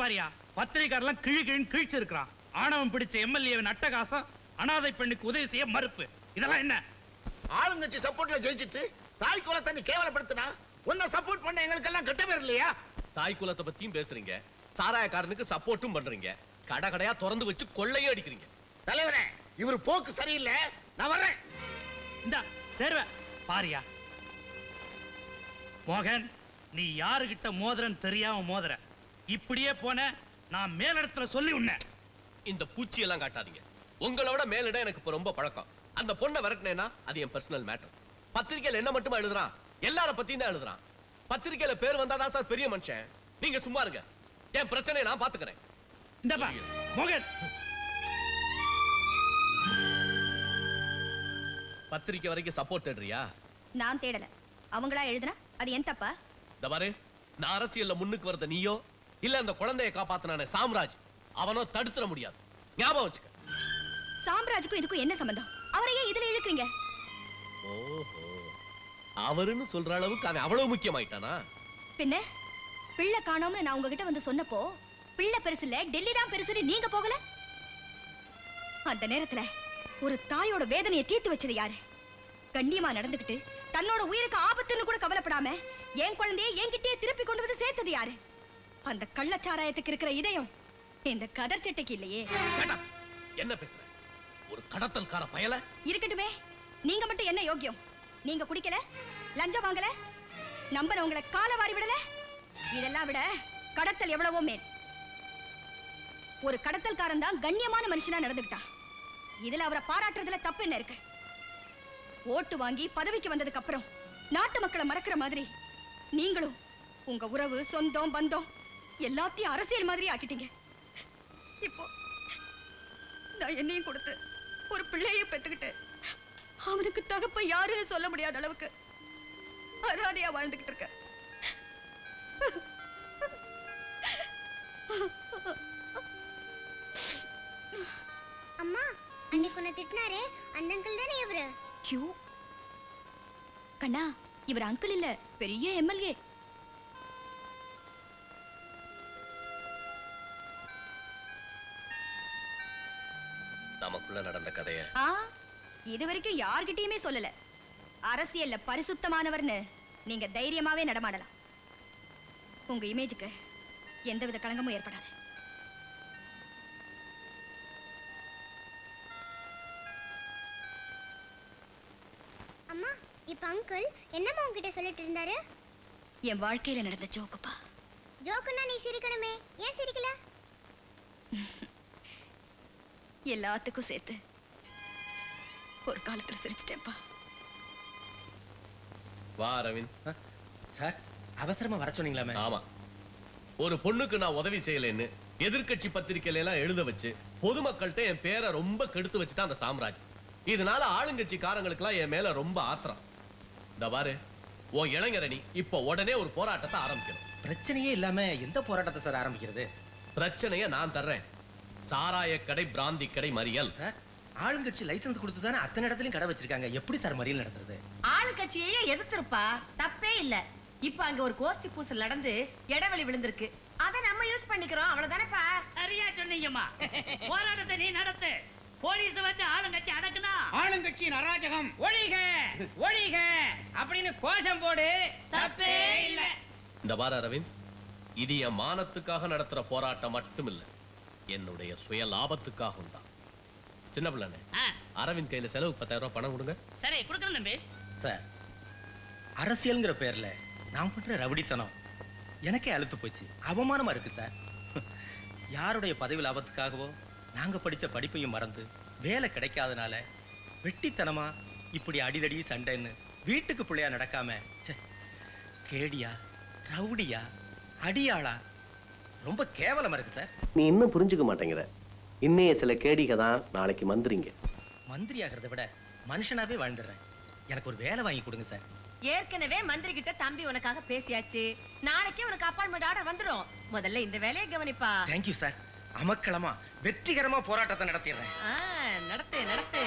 பாரியா, பத்திரிகாரெல்லாம் கிழின்னு கிழிச்சு இருக்கிறான். ஆணவம் பிடிச்ச எம்எல்ஏவின் அட்டகாசம், அனாதை பெண்ணுக்கு உதவி செய்ய மறுப்பு. இதெல்லாம் என்ன? ஆளுங்கட்சி சப்போர்ட்ல ஜெயிச்சிட்டு தாய் குலத்தை நீ கேவலப்படுத்தினா உன்னை சப்போர்ட் பண்ண எங்களுக்கெல்லாம் கெட்ட பேர் இல்லையா? தாய் குலத்தை பத்தியும் பேசுறீங்க, சாராயக்காரனுக்கு சப்போர்ட்டும் பண்றீங்க, கடை கடையா திறந்து வச்சு கொள்ளையும் அடிக்கிறீங்க. தலைவரே, இவர் போக்கு சரியில்லை, நான் வர்றேன். இந்த சேர்வ பாரியா. மோகன், நீ யாருகிட்ட மோதிரன்னு தெரியாம மோதிர. இப்படியே போன நான் மேலிடத்துல சொல்லி உன்ன. இந்த பூச்சி எல்லாம் காட்டாதீங்க. உங்களோட மேலிடம் எனக்கு இப்ப ரொம்ப பழக்கம். அந்த பொண்ணை விரட்டினேன்னா அது என் பர்சனல் மேட்டர். பத்திரிகையில என்ன மட்டுமா எழுதுறான், எல்லார பத்தியும் தான் எழுதுறான். பத்திரிகையில பேர் வந்தாதான் சார் பெரிய மனுஷன். நீங்க சும்மா இருங்க, என் பிரச்சனையை நான் பாத்துக்கிறேன். இந்த மோகன், பத்திரிக்கை வரைக்கும் சப்போர்ட் தேடுறியா? நான் தேடல, அவங்களா எழுதுனா அது என் தப்பா? இந்த பாரு, நான் அரசியல்ல முன்னுக்கு வரத நீயோ இல்ல அந்த குழந்தையை காப்பாத்தினானே சாம்ராஜ், அவனோ தடுத்துற முடியாது. ஞாபகம் வச்சுக்க. சாம்ராஜுக்கும் இதுக்கும் என்ன சம்பந்தம்? அவரையே இதுல இழுக்குறீங்க? ஓஹோ, அவருன்னு சொல்ற அளவுக்கு அவன் அவ்வளவு முக்கியமாயிட்டானா? பின்ன பிள்ளை காணோம்னு நான் உங்ககிட்ட வந்து சொன்னப்போ பிள்ளை பெருசு இல்ல, டெல்லி தான் பெருசுன்னு நீங்க போகல? அந்த நேரத்துல ஒரு தாயோட வேதனையை தீர்த்து வச்சது யாரு? கண்ணியமா நடந்துகிட்டு தன்னோட உயிருக்கு ஆபத்துன்னு கூட கவலைப்படாம என் குழந்தையை என்கிட்டயே திருப்பி கொண்டு வந்து சேர்த்தது யாரு? அந்த கள்ளச்சாராயத்துக்கு இருக்கிற இதயம் இந்த கதர் சட்டைக்கு இல்லையே. என்ன பேசுற? ஒரு கடத்தல்கார பயல. இருக்கட்டுமே, நீங்க மட்டும் என்ன யோக்கியம்? நீங்க குடிக்கல, லஞ்சம் வாங்கல, நம்பனவங்களை கால வாரி விடல. இதெல்லாம் விட கடத்தல் எவ்வளவோ மேல். ஒரு கடத்தல்காரன் தான் கண்ணியமான மனுஷனா நடந்துக்கிட்டான். இதுல அவரை பாராட்டுறதுல தப்பு என்ன இருக்கு? ஓட்டு வாங்கி பதவிக்கு வந்ததுக்கு அப்புறம் நாட்டு மக்களை மறக்கிற மாதிரி நீங்களும் உங்க உறவு, சொந்தம், பந்தம் எல்லாத்தையும் அரசியல் மாதிரி ஆக்கிட்டீங்க. இப்போ நான் என்னையும் கொடுத்து ஒரு பிள்ளையை பெத்துக்கிட்டு அவனுக்கு தகப்ப யாருன்னு சொல்ல முடியாத அளவுக்கு அராதையா வாழ்ந்துகிட்டு இருக்க. அம்மா, அன்னைக்கு உன்னை திட்டினாரே அந்த அங்கிள் தானே இவரு? கியூ கண்ணா, இவர் அங்கிள் இல்ல, பெரிய எம்எல்ஏ. நமக்குள்ள நடந்த கதைய இது வரைக்கும் யார்கிட்டயுமே சொல்லல. அரசியல்ல பரிசுத்தமானவர்னு நீங்க தைரியமாவே நடமாடலாம். உங்க இமேஜுக்கு எந்தவித களங்கமும் ஏற்படாது. அம்மா, இப்ப அங்கிள் என்னம்மா உங்ககிட்ட சொல்லிட்டு இருந்தாரு? என் வாழ்க்கையில நடந்த ஜோக்குப்பா. ஜோக்குன்னா நீ சிரிக்கணுமே, ஏன் சிரிக்கல? எல்லாத்துக்கும் சேர்த்து ஒரு காலத்துல சிரிச்சிட்டேன்ப்பா. வா அரவிந்த். சார், அவசரமா வர சொன்னீங்களாமே? ஆமா, ஒரு பொண்ணுக்கு நான் உதவி செய்யலைன்னு எதிர்கட்சி பத்திரிகையில எல்லாம் எழுத வச்சு பொதுமக்கள்கிட்ட என் பேரை ரொம்ப கெடுத்து வச்சுட்டான் அந்த சாம்ராஜ். இதனால ஆளுங்கட்சி காரங்களுக்கெல்லாம் என் மேல ரொம்ப ஆத்திரம். இந்த பாரு, உன் இளைஞரணி இப்ப உடனே ஒரு போராட்டத்தை ஆரம்பிக்கணும். பிரச்சனையே இல்லாம எந்த போராட்டத்தை சார் ஆரம்பிக்கிறது? பிரச்சனைய நான் தர்றேன். சாராய கடை, பிராந்தி கடை, மறியல். சார், ஆளுங்கட்சி லைசன்ஸ் கொடுத்து தானே அத்தனை இடத்துலயும் கடை வச்சிருக்காங்க. எப்படி சார் மறியல் நடத்துறது? ஆளுங்கட்சியே எதிர்த்திருப்பா, தப்பே இல்ல. இப்ப அங்க ஒரு கோஷ்டி பூசல் நடந்து இடைவெளி விழுந்திருக்கு. அத நம்ம யூஸ் பண்ணிக்கிறோம், அவ்வளவுதானேப்பா. சரியா சொன்னீங்கம்மா. போராட்டத்தை நீ நடத்து. போலீஸ் வந்து ஆளுங்கட்சி அடக்குனா ஆளுங்கட்சியின் அராஜகம் ஒழிக ஒழிக அப்படின்னு கோஷம் போடு, தப்பே இல்ல. இந்த பாரு அரவிந்த், இது என் மானத்துக்காக நடத்துற போராட்டம் மட்டும் இல்ல, என்னுடைய சுய லாபத்துக்காக தான். சின்ன பிள்ளை, அரவிந்த் கையில செலவு 10,000 ரூபாய் பணம் கொடுங்க. சரி, கொடுக்கணும் தம்பி. சார், அரசியல்ங்கிற பேர்ல நான் பண்ற ரவுடித்தனம் எனக்கே அழுத்து போச்சு. அவமானமா இருக்கு சார். யாருடைய பதவி லாபத்துக்காகவோ நாங்க படிச்ச படிப்பையும் மறந்து வேலை கிடைக்காதனால வெட்டித்தனமா இப்படி அடிதடி சண்டைன்னு வீட்டுக்கு பிள்ளையா நடக்காம கேடியா, ரவுடியா, அடியாளா, ரொம்ப கேவலமா இருக்கு சார். நீ இன்னும் புரிஞ்சுக்க மாட்டேங்கிற. இன்னைய சில கேடிக தான் நாளைக்கு மந்திரிங்க. மந்திரி ஆகிறத விட மனுஷனாவே வாழ்ந்துடுறேன். எனக்கு ஒரு வேலை வாங்கி கொடுங்க சார். ஏற்கனவே மந்திரி கிட்ட தம்பி உனக்காக பேசியாச்சு. நாளைக்கே உனக்கு அப்பாயின்மெண்ட் ஆர்டர் வந்துடும். முதல்ல இந்த வேலையை கவனிப்பா. Thank you sir. அமக்களமா வெற்றிகரமா போராட்டத்தை நடத்திடுறேன். நடத்து நடத்து.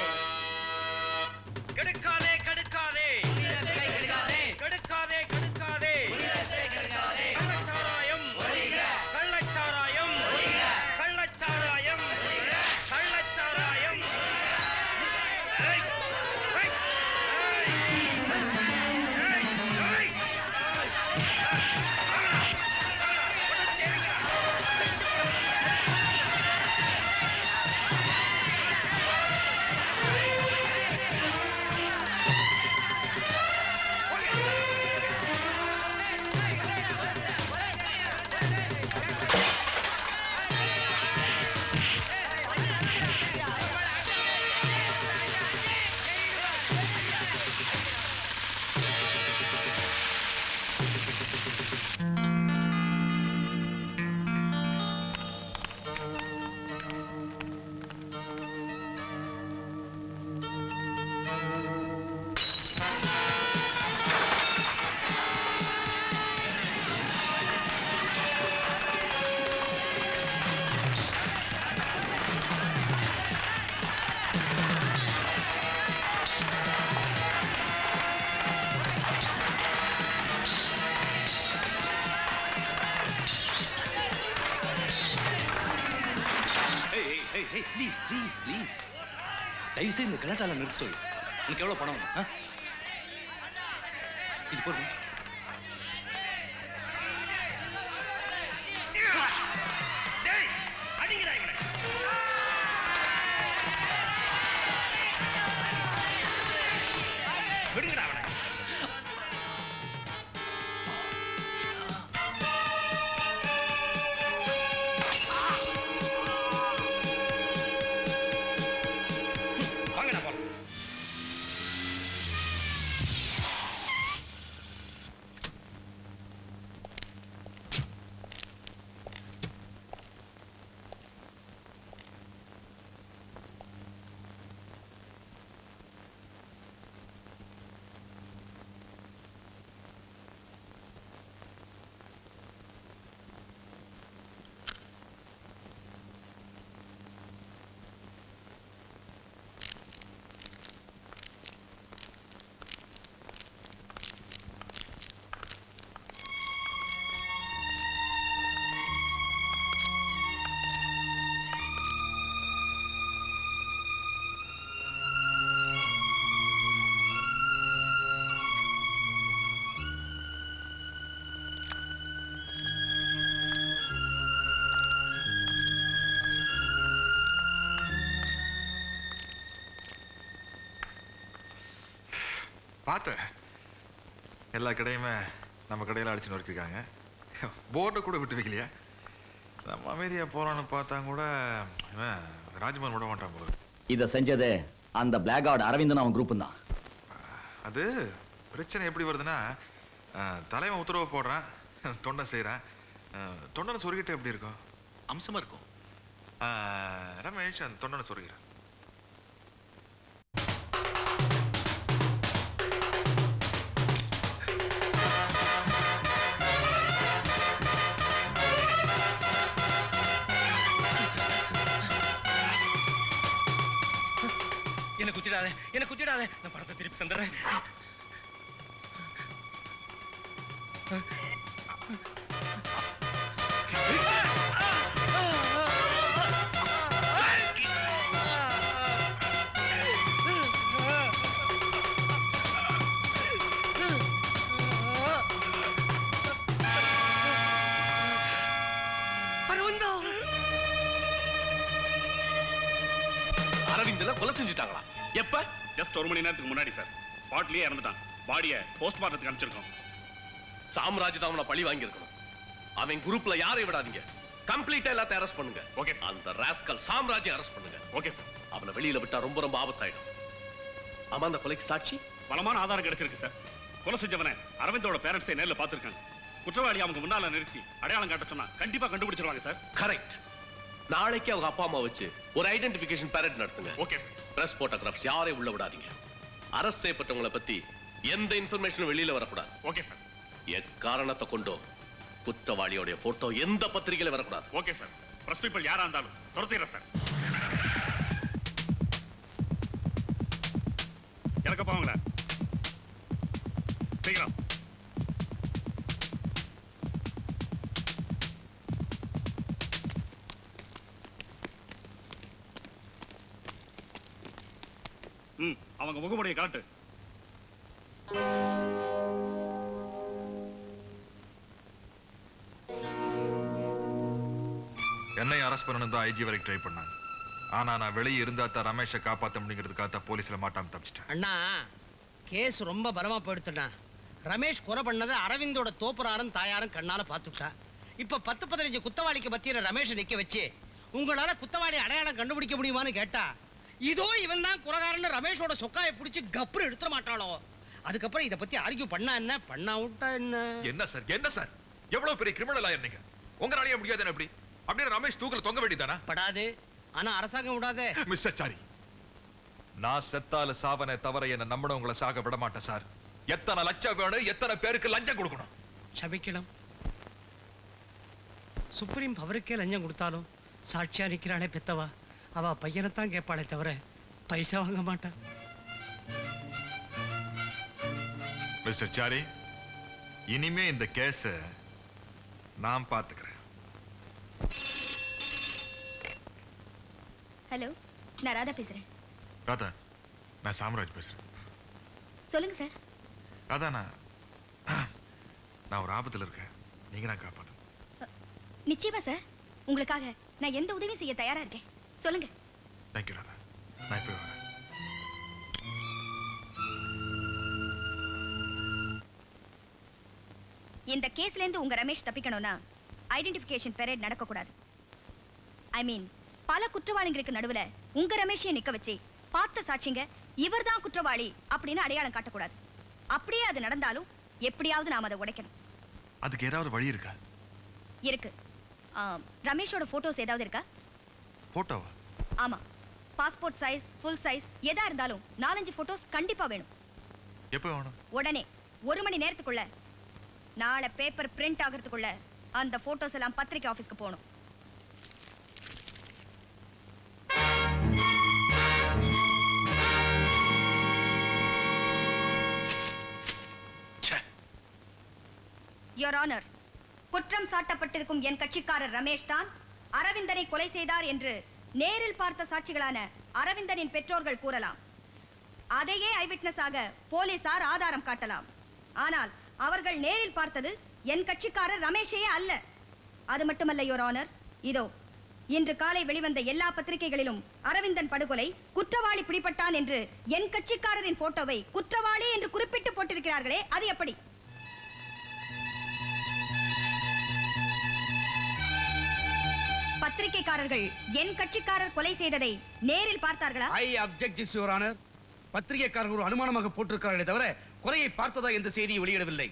கெடுக்காதே கெடுக்காதே கெடுக்காதே கெடுக்காதே கெடுக்காதே கள்ளச்சாராயம் கள்ளச்சாராயம் ப்ளீஸ் ப்ளீஸ் ப்ளீஸ் தயவு செய்து இந்த கலாட்டால நிறுத்திட்டு வை. உனக்கு எவ்வளவு பணம் வேணும்? இது போதும். பார்த்தேன், எல்லா கடையுமே நம்ம கடையில் அடிச்சு நொறுக்கிருக்காங்க. போர்டை கூட விட்டு வைக்கலையா? நம்ம அமைதியா போறான்னு பார்த்தா கூட ராஜ்மோகன் விட மாட்டான் போல. இதை செஞ்சது அந்த பிளாக் அவுட் அரவிந்தன் அவன் குரூப் தான். அது பிரச்சனை எப்படி வருதுன்னா, தலைவன் உத்தரவு போடுறான், தொண்டை செய்யறான். தொண்டனை சொருகிட்டு எப்படி இருக்கும்? அம்சமா இருக்கும். ரமேஷ் அந்த தொண்டனை சொருகிறான். என்ன குத்திடாத, நான் பணத்தை திருப்பி தந்துடுறேன். அரவிந்தனை கொலை செஞ்சுட்டாங்களா? எப்ப? ஜஸ்ட் 1 மணி நேரத்துக்கு முன்னாடி சார். ஸ்பாட்லயே இறந்துட்டான். பாடியை போஸ்ட்மார்ட்டத்துக்கு அனுப்பிச்சிருக்கோம். சாம்ராஜ் தான் அவனை பழி வாங்கி இருக்கணும். அவன் குரூப்ல யாரையும் விடாதீங்க. கம்ப்ளீட்டா எல்லாத்தையும் அரெஸ்ட் பண்ணுங்க. ஓகே. அந்த ராஸ்கல் சாம்ராஜ்யை அரெஸ்ட் பண்ணுங்க. Okay sir. அவனை வெளியில விட்டா ரொம்ப ரொம்ப ஆபத்தாயிடும். ஆமா, அந்த கொலைக்கு சாட்சி பலமான ஆதாரம் கிடைச்சிருக்கு சார். கொலை செஞ்சவனை அரவிந்தோட பேரண்ட்ஸை நேர்ல பார்த்திருக்காங்க. குற்றவாளி அவங்க முன்னால நிறுத்தி அடையாளம் காட்ட சொன்னா கண்டிப்பா கண்டுபிடிச்சிருவாங்க சார். கரெக்ட். நாளைக்கு அவங்க அப்பா அம்மா வச்சு ஒரு ஐடென்டிபிகேஷன் பரேட் நடத்துங்க. Okay sir. பிரஸ் போட்டோகிராஃப்ஸ் யாரையும் உள்ள விடாதீங்க. அரஸ்ட் செய்யப்பட்டவங்களை பத்தி எந்த இன்ஃபர்மேஷனும் வெளியில வரக்கூடாது. Okay sir. எக்காரணத்தை கொண்டோ குற்றவாளியோட போட்டோ எந்த பத்திரிகையில வரக்கூடாது. Okay sir. பிரஸ் பீப்பிள் யாரா இருந்தாலும் துரத்திடுறேன் சார். எனக்கு போவாங்களா? சீக்கிரம். அவங்க முகமுடைய காட்டு. என்னை அரெஸ்ட் பண்ணணும் தான் ஐஜி வரைக்கும் ட்ரை பண்ணாங்க. ஆனா நான் வெளியே இருந்தா தான் ரமேஷை காப்பாற்ற முடியுங்கிறதுக்காக தான் போலீஸ்ல மாட்டாம தப்பிச்சிட்டேன். அண்ணா, கேஸ் ரொம்ப பலமா போயிடுத்துண்ணா. ரமேஷ் கொலை பண்ணதை அரவிந்தோட தோப்புறாரும் தாயாரும் கண்ணால பாத்துட்டா. இப்ப 10-15 குத்தவாளிக்கு பத்தியில ரமேஷ் நிக்க வச்சு உங்களால குத்தவாளி அடையாளம் கண்டுபிடிக்க முடியுமான்னு கேட்டா, இதோ இவன் தான் குறகாரன்னு ரமேஷோட சொக்காயை பிடிச்சு கப்புறு எடுத்துட மாட்டாளோ? அதுக்கப்புறம் இதை பத்தி ஆர்கியூ பண்ணா என்ன, பண்ணா விட்டா என்ன? என்ன சார், என்ன சார், எவ்வளவு பெரிய கிரிமினல் ஆயர் நீங்க. உங்களாலேயே முடியாது எப்படி? அப்படியே ரமேஷ் தூக்கல தொங்க வேண்டியதானா? படாது. ஆனா அரசாங்கம் விடாதே. மிஸ்டர் சாரி, நான் செத்தால சாவனை தவிர என்ன நம்பினவங்களை சாக விட மாட்டேன் சார். எத்தனை லட்சம் வேணும், எத்தனை பேருக்கு லஞ்சம் கொடுக்கணும்? சபிக்கணும். சுப்ரீம் பவருக்கே லஞ்சம் கொடுத்தாலும் சாட்சியா நிக்கிறாளே பெத்தவா, அவ பையனைத்தான் கேட்பாளே தவிர பைசா வாங்க மாட்டான். மிஸ்டர் சாரி, இனிமே இந்த கேஸ நான் பாத்துக்கிறேன். ஹலோ, நான் ராதா பேசுறேன். ராதா, நான் சாம்ராஜ் பேசுறேன். சொல்லுங்க சார். ராதா, நான் ஒரு ஆபத்துல இருக்கேன். நீங்க தான் காப்பாத்தணும். நிச்சயமா சார். உங்களுக்காக நான் எந்த உதவியும் செய்ய தயாரா இருக்கேன். சொல்லுங்க. தேங்க்யூ ராதா. நான் இப்ப வரேன். இந்த கேஸ்ல இருந்து உங்க ரமேஷ் தப்பிக்கணும்னா ஐடென்டிஃபிகேஷன் பெரேட் நடக்க கூடாது. ஐ மீன், பல குற்றவாளிகளுக்கு நடுவுல உங்க ரமேஷையை நிக்க வச்சு பார்த்த சாட்சிங்க இவர்தான் குற்றவாளி அப்படின்னு அடையாளம் காட்டக்கூடாது. அப்படியே அது நடந்தாலும் எப்படியாவது நாம அதை உடைக்கணும். அதுக்கு ஏதாவது வழி இருக்கா? இருக்கு. ரமேஷோட போட்டோஸ் ஏதாவது இருக்கா? போட்டோவா? ஆமா. பாஸ்போர்ட் சைஸ், ஃபுல் சைஸ் எதா இருந்தாலும் 4-5 போட்டோஸ் கண்டிப்பா வேணும். எப்ப வேணும்? உடனே 1 மணி நேரத்துக்குள்ள. நாளை பேப்பர் பிரிண்ட் ஆகிறதுக்குள்ள அந்த போட்டோஸ் எல்லாம் பத்திரிகை ஆபீஸ்க்கு போகணும். யுவர் ஆனர், குற்றம் சாட்டப்பட்டிருக்கும் என் கட்சிக்காரர் ரமேஷ் தான் அரவிந்தனை கொலை செய்தார் என்று நேரில் பார்த்த சாட்சிகளான அரவிந்தனின் பெற்றோர்கள் கூறலாம். அதையே ஐவிட்னஸ் ஆக போலீசார் ஆதாரம் காட்டலாம். ஆனால் அவர்கள் நேரில் பார்த்தது என் கட்சிக்காரர் ரமேஷையே அல்ல. அது மட்டுமல்ல யுவர் ஆனர், இதோ இன்று காலை வெளிவந்த எல்லா பத்திரிகைகளிலும் அரவிந்தன் படுகொலை, குற்றவாளி பிடிபட்டான் என்று என் கட்சிக்காரரின் போட்டோவை குற்றவாளி என்று குறிப்பிட்டு போட்டிருக்கிறார்களே, அது எப்படி? பத்திரிகைக்காரர்கள் என் கட்சிக்காரர் கொலை செய்ததை நேரில் பார்த்தார்களா? I object this your honour. பத்திரிகைக்காரர்கள் ஒரு அனுமானமாக போட்டிருக்கிறார்களே தவிர கொலையை பார்த்ததா என்ற செய்தியை வெளியிடவில்லை.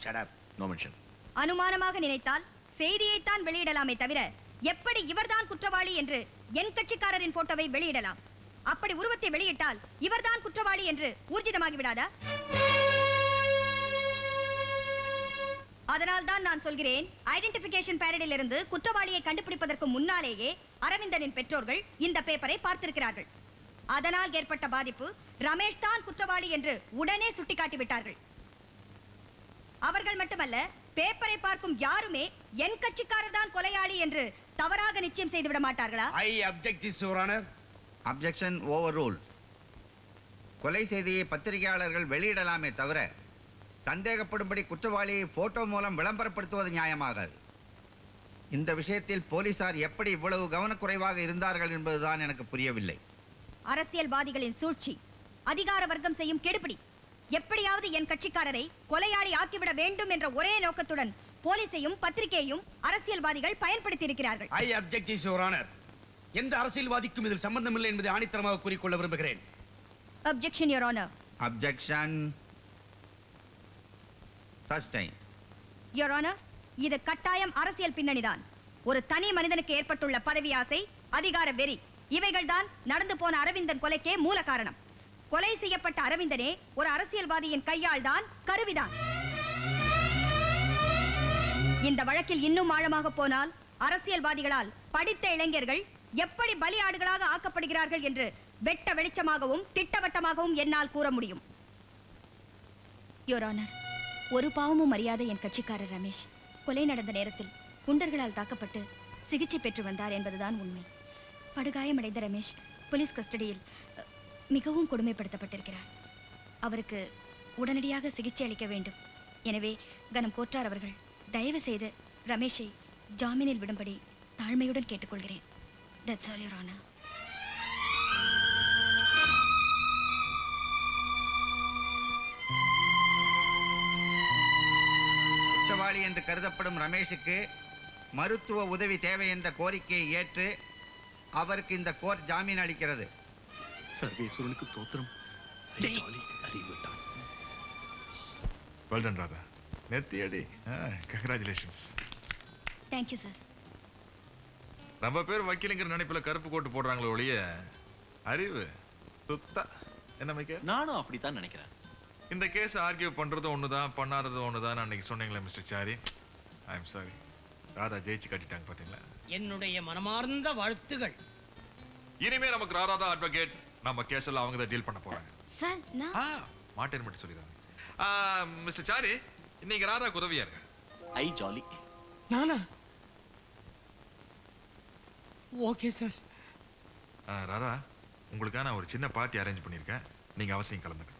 Shut up. No mention. அனுமானமாக நினைத்தால் செய்தியைத்தான் வெளியிடலாமே தவிர எப்படி இவர்தான் குற்றவாளி என்று என் கட்சிக்காரரின் போட்டோவை வெளியிடலாம்? அப்படி உருவத்தை வெளியிட்டால் இவர்தான் குற்றவாளி என்று ஊர்ஜிதமாகி விடாதா? அதனால் தான் நான் சொல்கிறேன், ஐடென்டிபிகேஷன் பேரடில் இருந்து குற்றவாளியை கண்டுபிடிப்பதற்கு முன்னாலேயே அரவிந்தனின் பெற்றோர்கள் இந்த பேப்பரை பார்த்திருக்கிறார்கள். அதனால் ஏற்பட்ட பாதிப்பு ரமேஷ் தான் குற்றவாளி என்று உடனே சுட்டிக்காட்டி விட்டார்கள். அவர்கள் மட்டுமல்ல, பேப்பரை பார்க்கும் யாருமே என் கட்சிக்காரர் தான் கொலையாளி என்று தவறாக நிச்சயம் செய்து விட மாட்டார்களா? I object this your honour. Objection overrule. கொலை செய்தியை பத்திரிகையாளர்கள் வெளியிடலாமே தவிர சந்தேகப்படும்படி குற்றவாளியை போட்டோ மூலம் விளம்பரப்படுத்துவது நியாயமாகாது. இந்த விஷயத்தில் போலீசார் எப்படி இவ்வளவு கவனக்குறைவாக இருந்தார்கள் என்பதுதான் எனக்கு புரியவில்லை. அரசியல்வாதிகளின் சூழ்ச்சி, அதிகார வர்க்கம் செய்யும் கெடுபிடி, எப்படியாவது என் கட்சிக்காரரை கொலையாளி ஆக்கிவிட வேண்டும் என்ற ஒரே நோக்கத்துடன் போலீசையும் பத்திரிகையையும் அரசியல்வாதிகள் பயன்படுத்தி இருக்கிறார்கள். ஐ அப்ஜெக்ட் திஸ் யுவர் ஆனர். எந்த அரசியல்வாதிக்கும் இதில் சம்பந்தம் இல்லை என்பதை ஆணித்தரமாக கூறிக்கொள்ள விரும்புகிறேன். Objection your honour. Objection sustain. Your honour, இது கட்டாயம் அரசியல் பின்னணிதான். ஒரு தனி மனிதனுக்கு ஏற்பட்டுள்ள பதவி ஆசை, அதிகார வெறி, இவைகள்தான் நடந்து போன அரவிந்தன் கொலைக்கே மூல காரணம். கொலை செய்யப்பட்ட அரவிந்தனே ஒரு அரசியல்வாதியின் கையால் தான், கருவிதான். இந்த வழக்கில் இன்னும் ஆழமாக போனால் அரசியல்வாதிகளால் படித்த இளைஞர்கள் எப்படி பலியாடுகளாக ஆக்கப்படுகிறார்கள் என்று வெட்ட வெளிச்சமாகவும் திட்டவட்டமாகவும் என்னால் கூற முடியும். யுவர் ஆனர், ஒரு பாவமும் அறியாத என் கட்சிக்காரர் ரமேஷ் கொலை நடந்த நேரத்தில் குண்டர்களால் தாக்கப்பட்டு சிகிச்சை பெற்று வந்தார் என்பதுதான் உண்மை. படுகாயமடைந்த ரமேஷ் போலீஸ் கஸ்டடியில் மிகவும் கொடுமைப்படுத்தப்பட்டிருக்கிறார். அவருக்கு உடனடியாக சிகிச்சை அளிக்க வேண்டும். எனவே கனம் கோற்றார் அவர்கள் தயவு செய்து ரமேஷை ஜாமீனில் விடும்படி தாழ்மையுடன் கேட்டுக்கொள்கிறேன். That's all, Your Honor. குற்றவாளி என்று கருதப்படும் ரமேஷுக்கு மருத்துவ உதவி தேவை என்ற கோரிக்கையை ஏற்று அவருக்கு இந்த கோர்ட் ஜாமீன் அளிக்கிறது. சர்வேஸ்வரனுக்கு தோத்திரம். அறிவிட்டான். Well done Radha. நெத்தியடி. கங்க்ராச்சுலேஷன்ஸ். Thank you, sir. நம்ம பேர் வக்கீலுங்கிற நினைப்புல கருப்பு கோட்டு போடுறாங்களே ஒழிய அறிவு சுத்தா. என்ன மைக்க? நானும் அப்படித்தான் நினைக்கிறேன். இந்த கேஸ் ஆர்கியூ பண்றது ஒண்ணுதான், பண்ணாதது ஒண்ணுதான் அன்னைக்கு சொன்னீங்களே mister sorry. I am sorry. Radha ஜெயிச்சு கட்டிட்டாங்க பாத்தீங்களா? என்னுடைய மனமார்ந்த வாழ்த்துகள். இனிமே நமக்கு ராதா தான் அட்வொகேட். நம்ம கேஸ் எல்லாம் அவங்க தான் டீல் பண்ண போறாங்க. சார், நான் மாட்டேன் மட்டும் சொல்லிடுறாங்க. மிஸ்டர் சாரி, இன்னைக்கு ராதாக்கு உதவியா இருக்க. ஐ ஜாலி. நானா? Okay sir. ராதா உங்களுக்காக நான் ஒரு சின்ன பார்ட்டி அரேஞ்ச் பண்ணியிருக்கேன் நீங்க அவசியம் கலந்துக்க